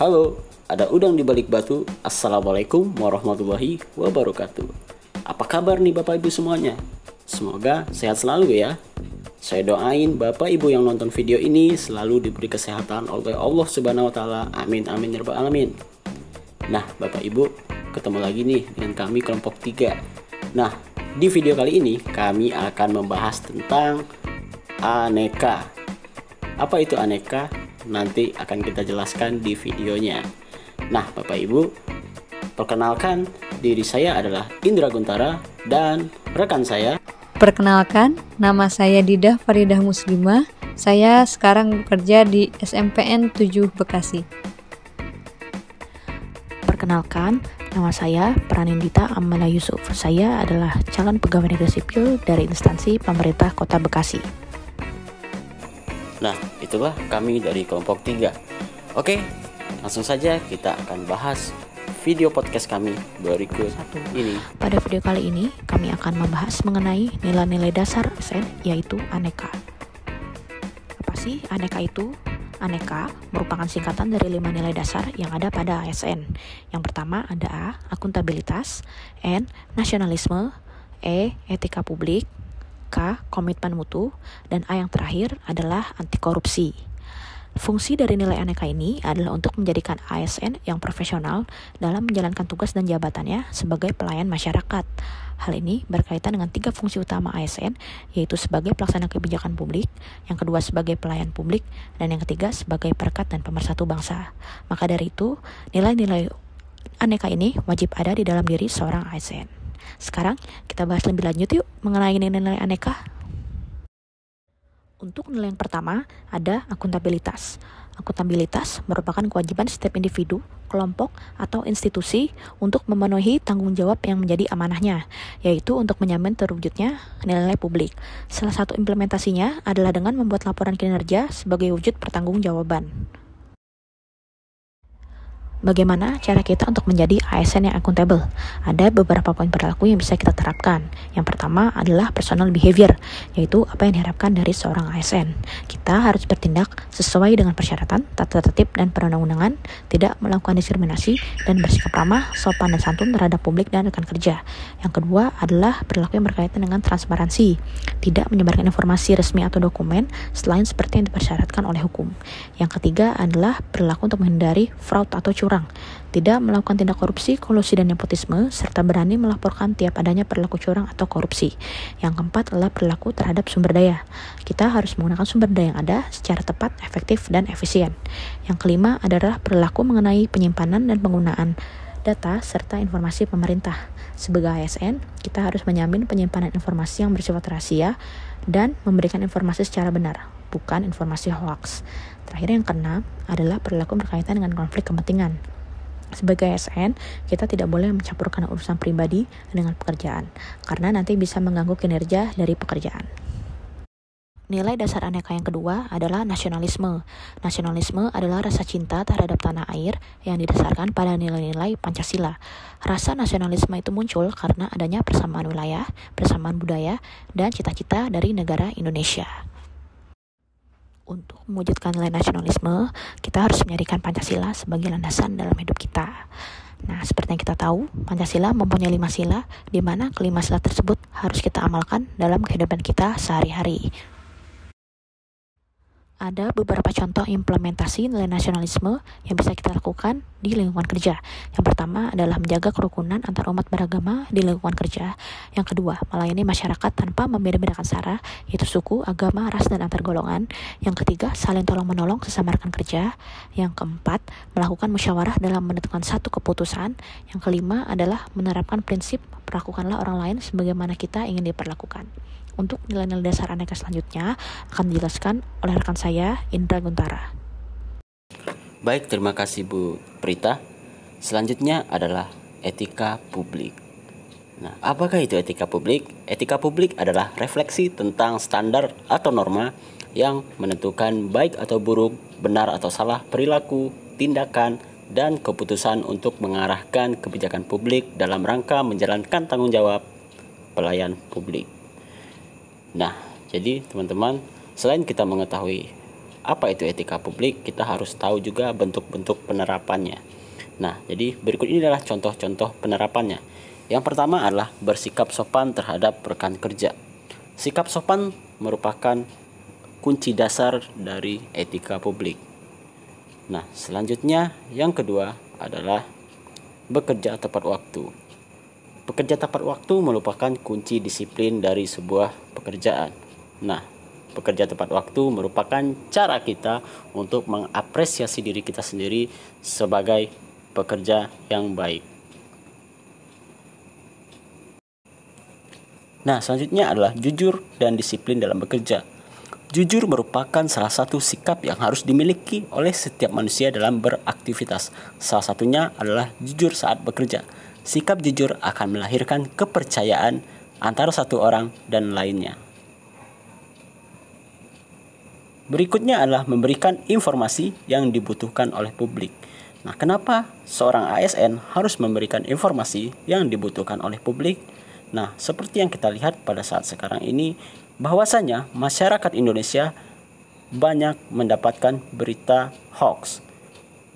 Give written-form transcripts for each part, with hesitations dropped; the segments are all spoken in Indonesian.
Halo, ada udang di balik batu. Assalamualaikum warahmatullahi wabarakatuh. Apa kabar nih Bapak Ibu semuanya? Semoga sehat selalu ya. Saya doain Bapak Ibu yang nonton video ini selalu diberi kesehatan oleh Allah Subhanahu wa taala. Amin amin ya rabbal alamin. Nah, Bapak Ibu, ketemu lagi nih dengan kami kelompok 3. Nah, di video kali ini kami akan membahas tentang aneka. Apa itu aneka? Nanti akan kita jelaskan di videonya. Nah, Bapak Ibu, perkenalkan, diri saya adalah Indra Guntara dan rekan saya. Perkenalkan, nama saya Didah Faridah Muslimah. Saya sekarang bekerja di SMPN 7 Bekasi. Perkenalkan, nama saya Pranindita Amala Yusuf. Saya adalah calon pegawai negeri sipil dari instansi pemerintah Kota Bekasi. Nah, itulah kami dari kelompok 3. Oke, langsung saja kita akan bahas video podcast kami berikut ini. Pada video kali ini, kami akan membahas mengenai nilai-nilai dasar ASN, yaitu aneka. Apa sih aneka itu? Aneka merupakan singkatan dari 5 nilai dasar yang ada pada ASN. Yang pertama ada A, akuntabilitas, N, nasionalisme, E, etika publik, K, komitmen mutu, dan A yang terakhir adalah anti korupsi. Fungsi dari nilai aneka ini adalah untuk menjadikan ASN yang profesional dalam menjalankan tugas dan jabatannya sebagai pelayan masyarakat. Hal ini berkaitan dengan 3 fungsi utama ASN, yaitu sebagai pelaksana kebijakan publik, yang kedua sebagai pelayan publik, dan yang ketiga sebagai perekat dan pemersatu bangsa. Maka dari itu, nilai-nilai aneka ini wajib ada di dalam diri seorang ASN. Sekarang kita bahas lebih lanjut yuk mengenai nilai-nilai aneka. Untuk nilai yang pertama ada akuntabilitas. Akuntabilitas merupakan kewajiban setiap individu, kelompok, atau institusi untuk memenuhi tanggung jawab yang menjadi amanahnya, yaitu untuk menjamin terwujudnya nilai-nilai publik. Salah satu implementasinya adalah dengan membuat laporan kinerja sebagai wujud pertanggungjawaban. Bagaimana cara kita untuk menjadi ASN yang akuntabel? Ada beberapa poin perilaku yang bisa kita terapkan. Yang pertama adalah personal behavior, yaitu apa yang diharapkan dari seorang ASN. Kita harus bertindak sesuai dengan persyaratan, tata tertib, dan perundang-undangan, tidak melakukan diskriminasi, dan bersikap ramah, sopan, dan santun terhadap publik dan rekan kerja. Yang kedua adalah perilaku yang berkaitan dengan transparansi, tidak menyebarkan informasi resmi atau dokumen selain seperti yang dipersyaratkan oleh hukum. Yang ketiga adalah perilaku untuk menghindari fraud atau curang, tidak melakukan tindak korupsi, kolusi, dan nepotisme, serta berani melaporkan tiap adanya perilaku curang atau korupsi. Yang keempat adalah perilaku terhadap sumber daya. Kita harus menggunakan sumber daya yang ada secara tepat, efektif, dan efisien. Yang kelima adalah perilaku mengenai penyimpanan dan penggunaan data serta informasi pemerintah. Sebagai ASN, kita harus menjamin penyimpanan informasi yang bersifat rahasia dan memberikan informasi secara benar, bukan informasi hoaks. Terakhir yang keenam adalah perilaku berkaitan dengan konflik kepentingan. Sebagai ASN, kita tidak boleh mencampurkan urusan pribadi dengan pekerjaan, karena nanti bisa mengganggu kinerja dari pekerjaan. Nilai dasar aneka yang kedua adalah nasionalisme. Nasionalisme adalah rasa cinta terhadap tanah air yang didasarkan pada nilai-nilai Pancasila. Rasa nasionalisme itu muncul karena adanya persamaan wilayah, persamaan budaya, dan cita-cita dari negara Indonesia. Untuk mewujudkan nilai nasionalisme, kita harus menjadikan Pancasila sebagai landasan dalam hidup kita. Nah, seperti yang kita tahu, Pancasila mempunyai 5 sila, di mana kelima sila tersebut harus kita amalkan dalam kehidupan kita sehari-hari. Ada beberapa contoh implementasi nilai nasionalisme yang bisa kita lakukan di lingkungan kerja. Yang pertama adalah menjaga kerukunan antar umat beragama di lingkungan kerja. Yang kedua, melayani masyarakat tanpa membeda-bedakan sara, yaitu suku, agama, ras, dan antar golongan. Yang ketiga, saling tolong-menolong sesama rekan kerja. Yang keempat, melakukan musyawarah dalam menentukan satu keputusan. Yang kelima adalah menerapkan prinsip perlakukanlah orang lain sebagaimana kita ingin diperlakukan. Untuk nilai-nilai dasar aneka selanjutnya akan dijelaskan oleh rekan saya, Indra Guntara. Baik, terima kasih Bu Prita. Selanjutnya adalah etika publik. Nah, apakah itu etika publik? Etika publik adalah refleksi tentang standar atau norma yang menentukan baik atau buruk, benar atau salah perilaku, tindakan, dan keputusan untuk mengarahkan kebijakan publik dalam rangka menjalankan tanggung jawab pelayan publik. Nah, jadi teman-teman, selain kita mengetahui apa itu etika publik, kita harus tahu juga bentuk-bentuk penerapannya. Nah, jadi berikut ini adalah contoh-contoh penerapannya. Yang pertama adalah bersikap sopan terhadap rekan kerja. Sikap sopan merupakan kunci dasar dari etika publik. Nah, selanjutnya yang kedua adalah bekerja tepat waktu. Bekerja tepat waktu merupakan kunci disiplin dari sebuah pekerjaan. Nah, bekerja tepat waktu merupakan cara kita untuk mengapresiasi diri kita sendiri sebagai pekerja yang baik. Nah, selanjutnya adalah jujur dan disiplin dalam bekerja. Jujur merupakan salah satu sikap yang harus dimiliki oleh setiap manusia dalam beraktivitas. Salah satunya adalah jujur saat bekerja. Sikap jujur akan melahirkan kepercayaan antara satu orang dan lainnya. Berikutnya adalah memberikan informasi yang dibutuhkan oleh publik. Nah, kenapa seorang ASN harus memberikan informasi yang dibutuhkan oleh publik? Nah, seperti yang kita lihat pada saat sekarang ini, bahwasanya masyarakat Indonesia banyak mendapatkan berita hoax.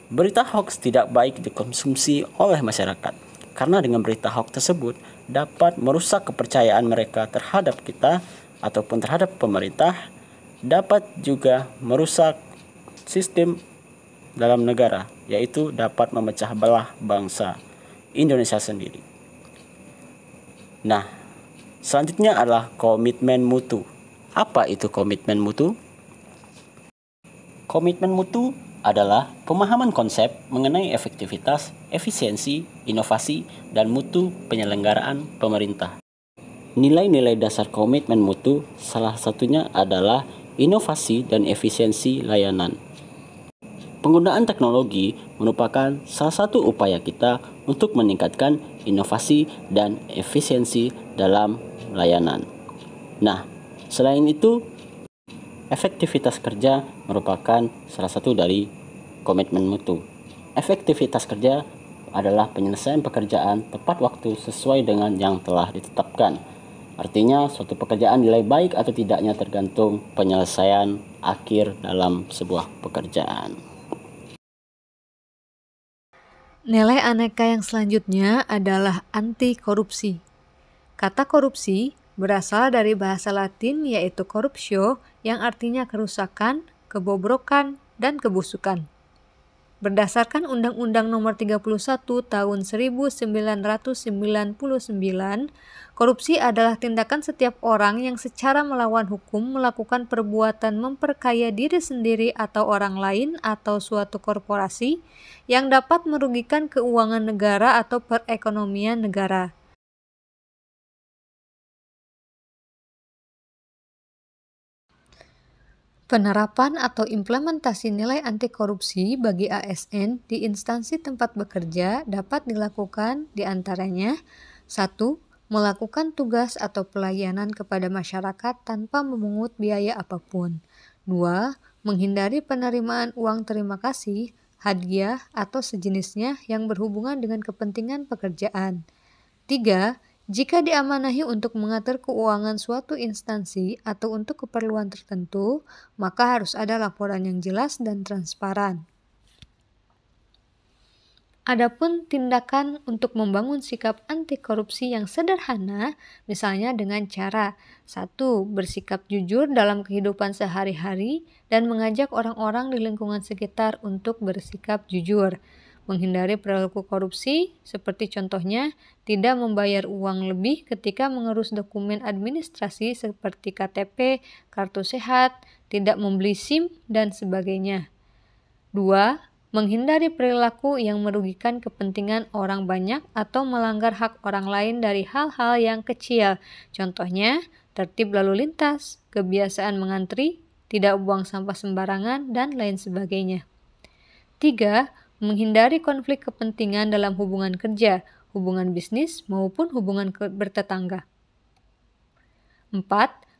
Berita hoax tidak baik dikonsumsi oleh masyarakat. Karena dengan berita hoax tersebut dapat merusak kepercayaan mereka terhadap kita ataupun terhadap pemerintah, dapat juga merusak sistem dalam negara, yaitu dapat memecah belah bangsa Indonesia sendiri. Nah, selanjutnya adalah komitmen mutu. Apa itu komitmen mutu? Komitmen mutu adalah pemahaman konsep mengenai efektivitas, efisiensi, inovasi, dan mutu penyelenggaraan pemerintah. Nilai-nilai dasar komitmen mutu salah satunya adalah inovasi dan efisiensi layanan. Penggunaan teknologi merupakan salah satu upaya kita untuk meningkatkan inovasi dan efisiensi dalam layanan. Nah, selain itu, efektivitas kerja merupakan salah satu dari komitmen mutu. Efektivitas kerja adalah penyelesaian pekerjaan tepat waktu sesuai dengan yang telah ditetapkan. Artinya, suatu pekerjaan nilai baik atau tidaknya tergantung penyelesaian akhir dalam sebuah pekerjaan. Nilai aneka yang selanjutnya adalah anti korupsi. Kata korupsi berasal dari bahasa Latin yaitu corruptio yang artinya kerusakan, kebobrokan, dan kebusukan. Berdasarkan Undang-Undang Nomor 31 Tahun 1999, korupsi adalah tindakan setiap orang yang secara melawan hukum melakukan perbuatan memperkaya diri sendiri atau orang lain atau suatu korporasi yang dapat merugikan keuangan negara atau perekonomian negara. Penerapan atau implementasi nilai anti korupsi bagi ASN di instansi tempat bekerja dapat dilakukan di antaranya 1. Melakukan tugas atau pelayanan kepada masyarakat tanpa memungut biaya apapun. 2. Menghindari penerimaan uang terima kasih, hadiah, atau sejenisnya yang berhubungan dengan kepentingan pekerjaan. 3. Jika diamanahi untuk mengatur keuangan suatu instansi atau untuk keperluan tertentu, maka harus ada laporan yang jelas dan transparan. Adapun tindakan untuk membangun sikap anti korupsi yang sederhana, misalnya dengan cara 1. Bersikap jujur dalam kehidupan sehari-hari dan mengajak orang-orang di lingkungan sekitar untuk bersikap jujur. Menghindari perilaku korupsi, seperti contohnya tidak membayar uang lebih ketika mengurus dokumen administrasi seperti KTP, kartu sehat, tidak membeli SIM, dan sebagainya. 2. Menghindari perilaku yang merugikan kepentingan orang banyak atau melanggar hak orang lain dari hal-hal yang kecil. Contohnya, tertib lalu lintas, kebiasaan mengantri, tidak buang sampah sembarangan, dan lain sebagainya. 3. Menghindari konflik kepentingan dalam hubungan kerja, hubungan bisnis, maupun hubungan bertetangga. 4.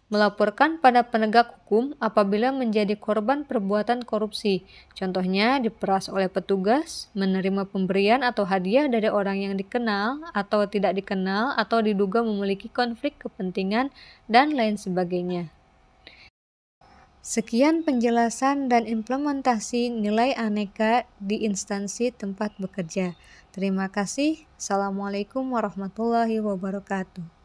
Melaporkan pada penegak hukum apabila menjadi korban perbuatan korupsi. Contohnya diperas oleh petugas, menerima pemberian atau hadiah dari orang yang dikenal atau tidak dikenal atau diduga memiliki konflik kepentingan, dan lain sebagainya. Sekian penjelasan dan implementasi nilai aneka di instansi tempat bekerja. Terima kasih. Assalamualaikum warahmatullahi wabarakatuh.